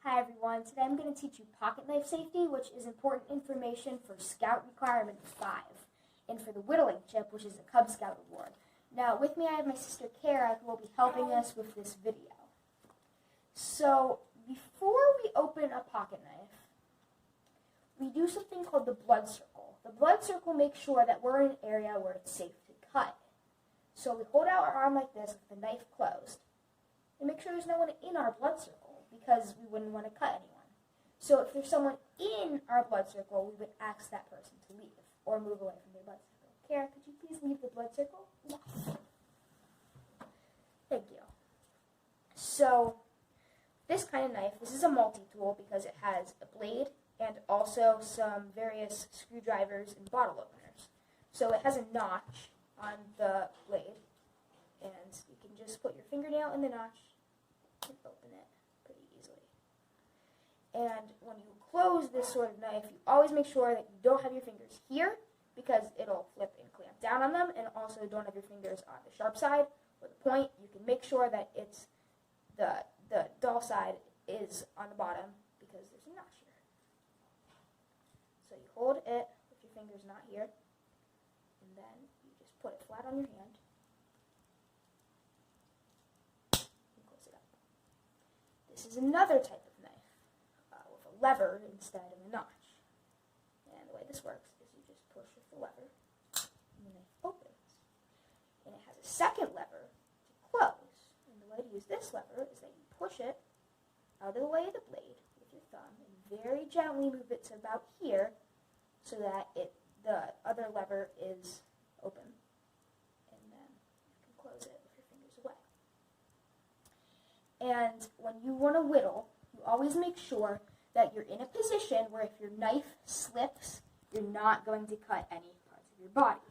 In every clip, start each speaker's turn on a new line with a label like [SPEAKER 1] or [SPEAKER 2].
[SPEAKER 1] Hi everyone, today I'm going to teach you pocket knife safety, which is important information for Scout Requirement 5, and for the whittling chip, which is the Cub Scout Award. Now with me I have my sister Kara, who will be helping us with this video. So before we open a pocket knife, we do something called the blood circle. The blood circle makes sure that we're in an area where it's safe to cut. So we hold out our arm like this with the knife closed, and make sure there's no one in our blood circle, because we wouldn't want to cut anyone. So if there's someone in our blood circle, we would ask that person to leave or move away from their blood circle. Kara, could you please leave the blood circle? Yes. Thank you. So this kind of knife, this is a multi-tool because it has a blade and also some various screwdrivers and bottle openers. So it has a notch on the blade, and you can just put your fingernail in the notch and open it pretty easily. And when you close this sort of knife, you always make sure that you don't have your fingers here, because it'll flip and clamp down on them, and also don't have your fingers on the sharp side or the point. You can make sure that it's the dull side is on the bottom, because there's a notch here. So you hold it with your fingers not here, and then you just put it flat on your hand. This is another type of knife with a lever instead of a notch. And the way this works is you just push with the lever and the knife opens. And it has a second lever to close. And the way to use this lever is that you push it out of the way of the blade with your thumb and very gently move it to about here so that the other lever is open. And then you can close it with your fingers away. And when you want to whittle, you always make sure that you're in a position where if your knife slips, you're not going to cut any parts of your body.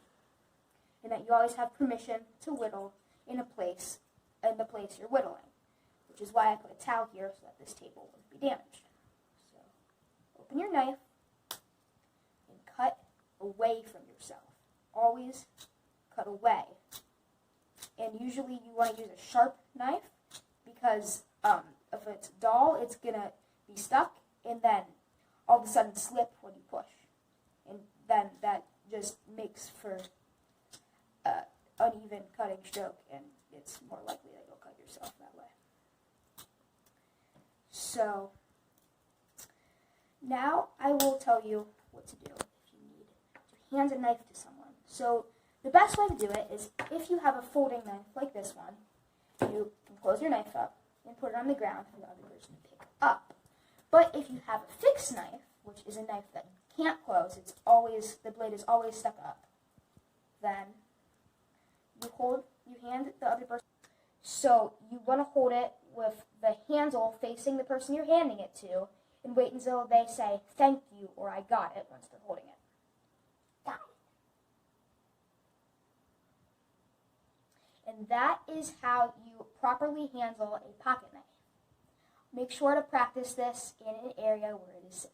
[SPEAKER 1] And that you always have permission to whittle in the place you're whittling, which is why I put a towel here so that this table wouldn't be damaged. So open your knife and cut away from yourself. Always cut away. And usually you want to use a sharp knife, because if it's dull, it's going to be stuck and then all of a sudden slip when you push. And then that just makes for an uneven cutting stroke, and it's more likely that you'll cut yourself that way. So now I will tell you what to do if you need to hand a knife to someone. So the best way to do it is, if you have a folding knife like this one, you can close your knife up and put it on the ground for the other person to pick up. But if you have a fixed knife, which is a knife that you can't close, the blade is always stuck up, then you hand the other person. So you want to hold it with the handle facing the person you're handing it to, and wait until they say thank you or I got it once they're holding it. Got it. And that is how you properly handle a pocket knife. Make sure to practice this in an area where it is safe.